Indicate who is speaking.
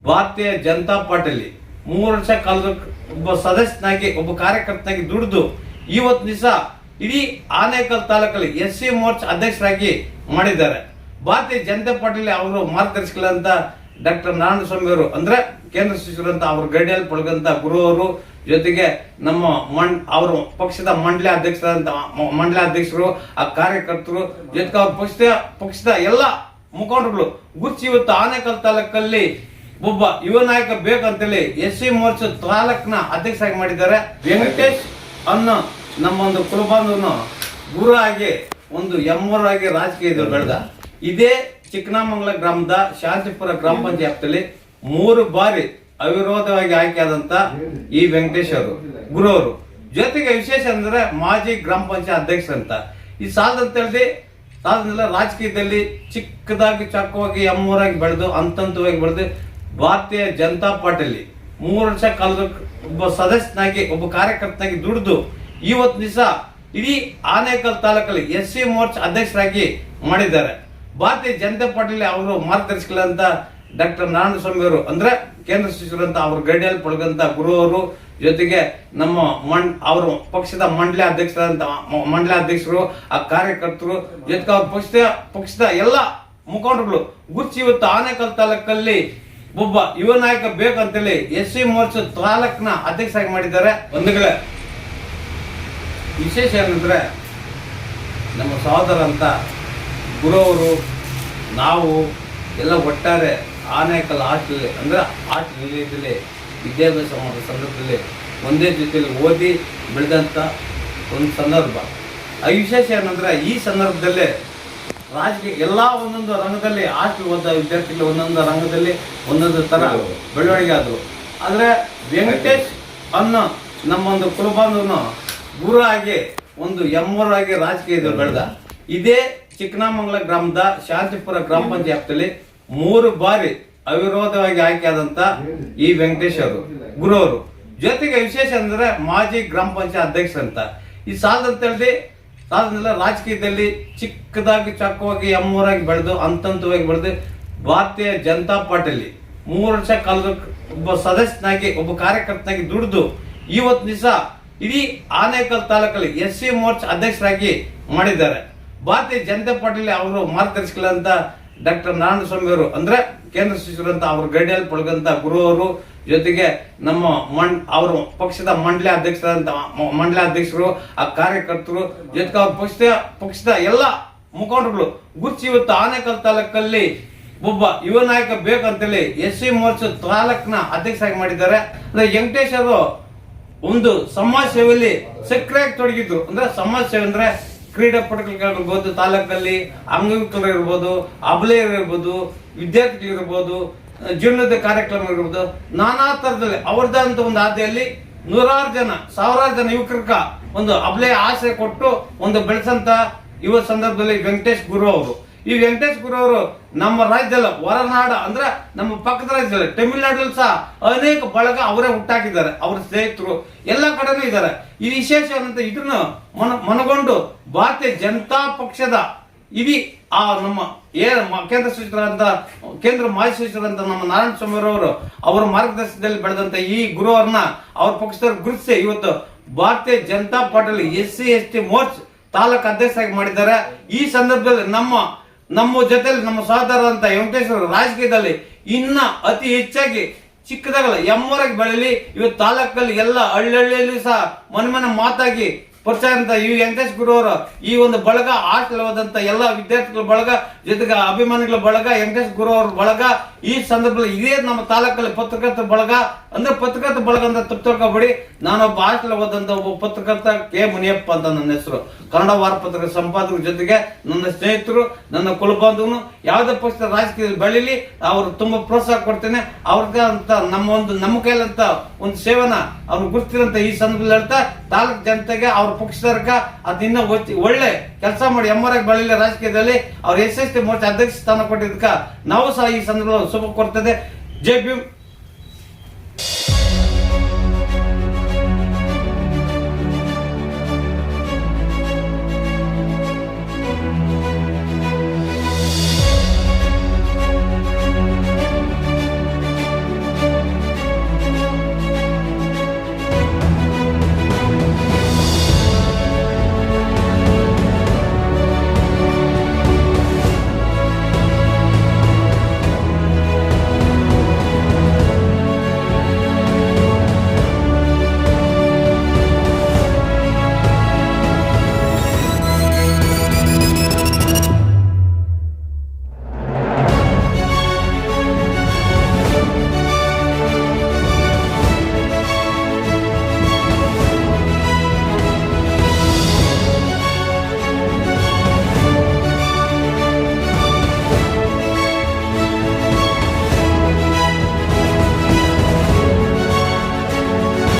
Speaker 1: ಭಾರತೀಯ ಜನತಾ ಪಾರ್ಟಿಯಲ್ಲಿ 3 ವರ್ಷ ಕಾಲದ ಒಬ್ಬ ಸದಸ್ಯನಾಗಿ ಒಬ್ಬ ಕಾರ್ಯಕರ್ತನಾಗಿ ದುಡಿದು ಇವತ್ತು ದಿವಸ ಇಡೀ ಆನೇಕಲ್ ತಾಲೂಕಲ್ಲಿ SC ಮೋರ್ಚಾ ಅಧ್ಯಕ್ಷರಾಗಿ ಮಾಡಿದ್ದಾರೆ. ಭಾರತೀಯ ಜನತಾ ಪಾರ್ಟಿಯಲ್ಲಿ ಅವರು ಮಾರ್ಗದರ್ಶಿಗಳಂತ ಡಾಕ್ಟರ್ ನಾರಾಯಣಸ್ವಾಮಿ ಅವರು ಅಂದ್ರೆ ಕೇಂದ್ರ ಸಚಿವರಂತ ಅವ್ರ ಗೈಡೆಯಲ್ಲಿ ಪಡೆದಂತ ಗುರು ಅವರು ಜೊತೆಗೆ ನಮ್ಮ ಅವರ ಪಕ್ಷದ ಮಂಡಲಾಧ್ಯಕ್ಷರು ಆ ಕಾರ್ಯಕರ್ತರು ಜೊತೆಗೆ ಅವ್ರ ಪಕ್ಷದ ಎಲ್ಲ ಮುಖಂಡರುಗಳು ಗುರುತಿಸಿ ಇವತ್ತು ಆನೇಕಲ್ ತಾಲೂಕಲ್ಲಿ ಒಬ್ಬ ಯುವ ನಾಯಕ ಬೇಕಂತೇಳಿ SC ಮೋರ್ಚಾ ತಾಲೂಕಿನ ಅಧ್ಯಕ್ಷರಾಗಿ ಮಾಡಿದ್ದಾರೆ. ವೆಂಕಟೇಶ್ ಅನ್ನೋ ನಮ್ಮ ಒಂದು ಕುಲಬಾಂಧವನು ಗುರು ಆಗಿ ಒಂದು ಎಮ್ಮರಾಗಿ ರಾಜಕೀಯದಲ್ಲಿ ಬೆಳೆದ. ಇದೇ ಚಿಕ್ಕನಾಮಂಗಲ ಗ್ರಾಮದ ಶಾಂತಿಪುರ ಗ್ರಾಮ ಪಂಚಾಯತ್ನಲ್ಲಿ 3 ಬಾರಿ ಅವಿರೋಧವಾಗಿ ಆಯ್ಕೆಯಾದಂತ ಈ ವೆಂಕಟೇಶ್ ಅವರು ಗುರು ಅವರು ಜೊತೆಗೆ ವಿಶೇಷ ಅಂದ್ರೆ ಮಾಜಿ ಗ್ರಾಮ ಪಂಚಾಯತ್ ಅಧ್ಯಕ್ಷ ಅಂತ ಈ ಸಾಲದಂತ ಹೇಳಿದೆ. ಸಾಲದಲ್ಲ ರಾಜಕೀಯದಲ್ಲಿ ಚಿಕ್ಕದಾಗಿ ಚಕ್ಕವಾಗಿ ಎಮ್ಮರಾಗಿ ಬೆಳೆದು ಹಂತವಾಗಿ ಬೆಳೆದು ಭಾರತೀಯ ಜನತಾ ಪಾರ್ಟಿಯಲ್ಲಿ 3 ವರ್ಷ ಕಾಲದ ಒಬ್ಬ ಸದಸ್ಯನಾಗಿ ಒಬ್ಬ ಕಾರ್ಯಕರ್ತನಾಗಿ ದುಡಿದು ಇವತ್ತು ದಿವಸ ಇಡೀ ಆನೇಕಲ್ ತಾಲೂಕಲ್ಲಿ SC ಮೋರ್ಚಾ ಅಧ್ಯಕ್ಷರಾಗಿ ಮಾಡಿದ್ದಾರೆ. ಭಾರತೀಯ ಜನತಾ ಪಾರ್ಟಿಯಲ್ಲಿ ಅವರು ಮಾರ್ಗದರ್ಶಿಗಳಂತ ಡಾಕ್ಟರ್ ನಾರಾಯಣಸ್ವಾಮಿ ಅವರು ಅಂದ್ರೆ ಕೇಂದ್ರ ಸಚಿವರಂತ ಅವ್ರ ಗೈಡೆಯಲ್ಲಿ ಪಡೆದಂತ ಗುರು ಅವರು ಜೊತೆಗೆ ನಮ್ಮ ಅವರ ಪಕ್ಷದ ಮಂಡಲಾಧ್ಯಕ್ಷರು ಆ ಕಾರ್ಯಕರ್ತರು ಜೊತೆಗೆ ಅವ್ರ ಪಕ್ಷದ ಎಲ್ಲ ಮುಖಂಡರುಗಳು ಗುರುತಿಸಿ ಇವತ್ತು ಆನೇಕಲ್ ತಾಲೂಕಲ್ಲಿ ಒಬ್ಬ ಯುವ ನಾಯಕ ಬೇಕಂತೇಳಿ SC ಮೋರ್ಚಾ ತಾಲೂಕಿನ ಅಧ್ಯಕ್ಷರಾಗಿ ಮಾಡಿದ್ದಾರೆ. ಬಂಧುಗಳೇ, ವಿಶೇಷ ಏನಂದ್ರೆ ನಮ್ಮ ಸಹೋದರ ಅಂತ ಗುರುವರು ನಾವು ಎಲ್ಲ ಒಟ್ಟಾರೆ ಆನೇಕಲ್ ಹಾಸ್ಟೆಲ್ ಅಂದ್ರೆ ಹಾಸ್ಟೆಲ್ ನಿಲಯದಲ್ಲಿ ವಿದ್ಯಾಭ್ಯಾಸ ಮಾಡೋ ಸಂದರ್ಭದಲ್ಲಿ ಒಂದೇ ಜೊತೆಯಲ್ಲಿ ಓದಿ ಬೆಳೆದಂಥ ಒಂದು ಸಂದರ್ಭ. ಆ ವಿಶೇಷ ಏನಂದ್ರೆ ಈ ಸಂದರ್ಭದಲ್ಲೇ ರಾಜಕೀಯ ಎಲ್ಲ ಒಂದೊಂದು ರಂಗದಲ್ಲಿ ಹಾಸ್ಟೆಲ್ ಓದ ವಿದ್ಯಾರ್ಥಿಗಳು ಒಂದೊಂದು ರಂಗದಲ್ಲಿ ಒಂದೊಂದು ತರ ಬೆಳವಣಿಗೆ ಆದರು. ಆದರೆ ವೆಂಕಟೇಶ್ ಅನ್ನೋ ನಮ್ಮೊಂದು ಕುಲಬಾಂಧವನು ಗುರು ಆಗಿ ಒಂದು ಎಮ್ಮರಾಗಿ ರಾಜಕೀಯದಲ್ಲಿ ಬೆಳೆದ. ಇದೇ ಚಿಕ್ಕನಾಮಂಗಲ ಗ್ರಾಮದ ಶಾಂತಿಪುರ ಗ್ರಾಮ ಪಂಚಾಯತ್ನಲ್ಲಿ 3 ಬಾರಿ ಅವಿರೋಧವಾಗಿ ಆಯ್ಕೆಯಾದಂತ ಈ ವೆಂಕಟೇಶ್ ಅವರು ಗುರು ಅವರು ಜೊತೆಗೆ ವಿಶೇಷ ಅಂದ್ರೆ ಮಾಜಿ ಗ್ರಾಮ ಪಂಚಾಯತ್ ಅಧ್ಯಕ್ಷ ಅಂತ ಈ ಸಾಲದಂತ ಹೇಳಿದೆ. ಸಾಲದಲ್ಲ ರಾಜಕೀಯದಲ್ಲಿ ಚಿಕ್ಕದಾಗಿ ಚಕ್ಕವಾಗಿ ಎಮ್ಮರಾಗಿ ಬೆಳೆದು ಹಂತವಾಗಿ ಬೆಳೆದು ಭಾರತೀಯ ಜನತಾ ಪಾರ್ಟಿಯಲ್ಲಿ 3 ವರ್ಷ ಕಾಲದ ಒಬ್ಬ ಸದಸ್ಯನಾಗಿ ಒಬ್ಬ ಕಾರ್ಯಕರ್ತನಾಗಿ ದುಡಿದು ಇವತ್ತು ದಿವಸ ಇಡೀ ಆನೇಕಲ್ ತಾಲೂಕಲ್ಲಿ SC ಮೋರ್ಚಾ ಅಧ್ಯಕ್ಷರಾಗಿ ಮಾಡಿದ್ದಾರೆ. ಭಾರತೀಯ ಜನತಾ ಪಾರ್ಟಿಯಲ್ಲಿ ಅವರು ಮಾರ್ಗದರ್ಶಿಗಳಂತ ಡಾಕ್ಟರ್ ನಾರಾಯಣಸ್ವಾಮಿ ಅವರು ಅಂದ್ರೆ ಕೇಂದ್ರ ಸಚಿವರಂತ ಅವ್ರ ಗೈಡೆಯಲ್ಲಿ ಪಡೆದಂತ ಗುರು ಅವರು ಜೊತೆಗೆ ನಮ್ಮ ಅವರ ಪಕ್ಷದ ಮಂಡಲಾಧ್ಯಕ್ಷರು ಆ ಕಾರ್ಯಕರ್ತರು ಜೊತೆಗೆ ಅವ್ರ ಪಕ್ಷದ ಎಲ್ಲ ಮುಖಂಡರುಗಳು ಗುರುತಿಸಿ ಇವತ್ತು ಆನೇಕಲ್ ತಾಲೂಕಲ್ಲಿ ಒಬ್ಬ ಯುವ ನಾಯಕ ಬೇಕಂತೇಳಿ SC ಮೋರ್ಚಾ ತಾಲೂಕಿನ ಅಧ್ಯಕ್ಷರಾಗಿ ಮಾಡಿದ್ದಾರೆ. ಅಂದ್ರೆ ವೆಂಕಟೇಶ್ ಅವರು ಒಂದು ಸಮಾಜ ಸೇವೆಯಲ್ಲಿ ಸಕ್ರಿಯಾಗಿ ತೊಡಗಿದ್ರು. ಅಂದ್ರೆ ಸಮಾಜ ಸೇವೆ ಅಂದ್ರೆ ಕ್ರೀಡಾಪಟುಗಳಿರ್ಬೋದು, ತಾಲೂಕಲ್ಲಿ ಅಂಗವಿಕಲರು ಇರ್ಬೋದು, ಅಬಲೆಯರು ಇರ್ಬೋದು, ವಿದ್ಯಾರ್ಥಿಗಳು ಇರ್ಬೋದು, ಜೀರ್ಣೋದ್ಧಾರ ಕಾರ್ಯಕ್ರಮ ಇರ್ಬೋದು, ನಾನಾ ತರದಲ್ಲಿ ಅವ್ರದಂತ ಒಂದು ಹಾದಿಯಲ್ಲಿ 100 ಜನ 1000 ಜನ ಯುವಕರಿಗೆ ಒಂದು ಅಬಲೆ ಆಸೆ ಕೊಟ್ಟು ಒಂದು ಬೆಳೆಸಂತ ಯುವ ಸಂದರ್ಭದಲ್ಲಿ ವೆಂಕಟೇಶ್ ಗುರು ಅವರು. ಈ ವೆಂಕಟೇಶ್ ಗುರು ಅವರು ನಮ್ಮ ರಾಜ್ಯದಲ್ಲಿ ಹೊರನಾಡ ಅಂದ್ರೆ ನಮ್ಮ ಪಕ್ಕದ ರಾಜ್ಯದಲ್ಲಿ ತಮಿಳುನಾಡಲ್ಲಿ ಸಹ ಅನೇಕ ಬಳಗ ಅವರೇ ಹುಟ್ಟಾಕಿದ್ದಾರೆ. ಅವರ ಸ್ನೇಹಿತರು ಎಲ್ಲ ಕಡೆನೂ ಇದ್ದಾರೆ. ಈ ವಿಶೇಷ ಅಂತ ಇದನ್ನು ಮನಗೊಂಡು ಭಾರತೀಯ ಜನತಾ ಪಕ್ಷದ ಇಡೀ ಆ ನಮ್ಮ ಕೇಂದ್ರ ಮಾಜಿ ಸಚಿವರಂತ ನಮ್ಮ ನಾರಾಯಣಸ್ವಾಮಿ ಅವರು ಅವರ ಮಾರ್ಗದರ್ಶನದಲ್ಲಿ ಬೆಳೆದಂತ ಈ ಗುರು ಅವ್ರನ್ನ ಅವ್ರ ಪಕ್ಷದವ್ರು ಗುರುತಿಸಿ ಇವತ್ತು ಭಾರತೀಯ ಜನತಾ ಪಾರ್ಟಿಯಲ್ಲಿ SC ST ಮೋರ್ಚಾ ತಾಲೂಕು ಅಧ್ಯಕ್ಷರಾಗಿ ಮಾಡಿದ್ದಾರೆ. ಈ ಸಂದರ್ಭದಲ್ಲಿ ನಮ್ಮ ಜೊತೆಲಿ ನಮ್ಮ ಸಹೋದರ ಅಂತ ವೆಂಕಟೇಶ್ ಅವರು ರಾಜಕೀಯದಲ್ಲಿ ಇನ್ನ ಅತಿ ಹೆಚ್ಚಾಗಿ ಚಿಕ್ಕದಾಗಲ್ಲ ಎಮ್ಮರಾಗಿ ಬೆಳಲಿ. ಇವತ್ತು ತಾಲೂಕಲ್ಲಿ ಎಲ್ಲ ಹಳ್ಳಿಯಲ್ಲಿ ಸಹ ಮನೆ ಮಾತಾಗಿ ಪರಿಚಯ ಅಂತ ಈ ವೆಂಕಟೇಶ್ ಗುರು ಅವರು ಈ ಒಂದು ಬಳಗ ಹಾಸ್ಟೆಲ್ ಹೋದಂತ ಎಲ್ಲ ವಿದ್ಯಾರ್ಥಿಗಳ ಬಳಗ ಜೊತೆಗೆ ಅಭಿಮಾನಿಗಳ ಬಳಗ ವೆಂಕಟೇಶ್ ಗುರು ಅವ್ರ ಬಳಗ ಈ ಸಂದರ್ಭದಲ್ಲಿ ಇದೇ ನಮ್ಮ ತಾಲೂಕಲ್ಲಿ ಪತ್ರಕರ್ತರ ಬಳಗ ಅಂದ್ರೆ ಪತ್ರಕರ್ತ ಬಳಗ ಅಂತ ತಪ್ಪಬೇಡಿ. ನಾನೊಬ್ಬ ಹಾಸ್ಟೆಲ್ ಹೋದಂತ ಒಬ್ಬ ಪತ್ರಕರ್ತ K ಮುನಿಯಪ್ಪ ಅಂತ ನನ್ನ ಹೆಸರು. ಕನ್ನಡ ವಾರಪತ್ರಿಕೆ ಸಂಪಾದಕರ ಜೊತೆಗೆ ನನ್ನ ಸ್ನೇಹಿತರು, ನನ್ನ ಕುಲಬಾಂಧವನು ಯಾವುದೇ ಪಕ್ಷದ ರಾಜಕೀಯದಲ್ಲಿ ಬೆಳೀಲಿ ಅವ್ರು ತುಂಬಾ ಪ್ರೋತ್ಸಾಹ ಕೊಡ್ತೇನೆ. ಅವ್ರಿಗೆ ಅಂತ ನಮ್ಮ ಕೈಲಂತ ಒಂದು ಸೇವನ ಅವ್ರು ಗುರುತಿರಂತ ಈ ಸಂದರ್ಭದಲ್ಲಿ ಹೇಳ್ತಾ ತಾಲೂಕು ಜನತೆಗೆ ಅವ್ರ ಪಕ್ಷದರ್ಗ ಅದಿನ್ನ ಒಳ್ಳೆ ಕೆಲಸ ಮಾಡಿ ಎಮ್ಮರಾಗಿ ಬೆಳೀಲಿ ರಾಜಕೀಯದಲ್ಲಿ ಅವ್ರ SC ಮೋರ್ಚಾ ಅಧ್ಯಕ್ಷ ಸ್ಥಾನ ಕೊಟ್ಟಿದ್ದಕ್ಕ ನಾವು ಸಹ ಈ ಸಂದರ್ಭದಲ್ಲಿ ಶುಭ ಕೊಡ್ತದೆ. ಜೈ ಭೀಮ್.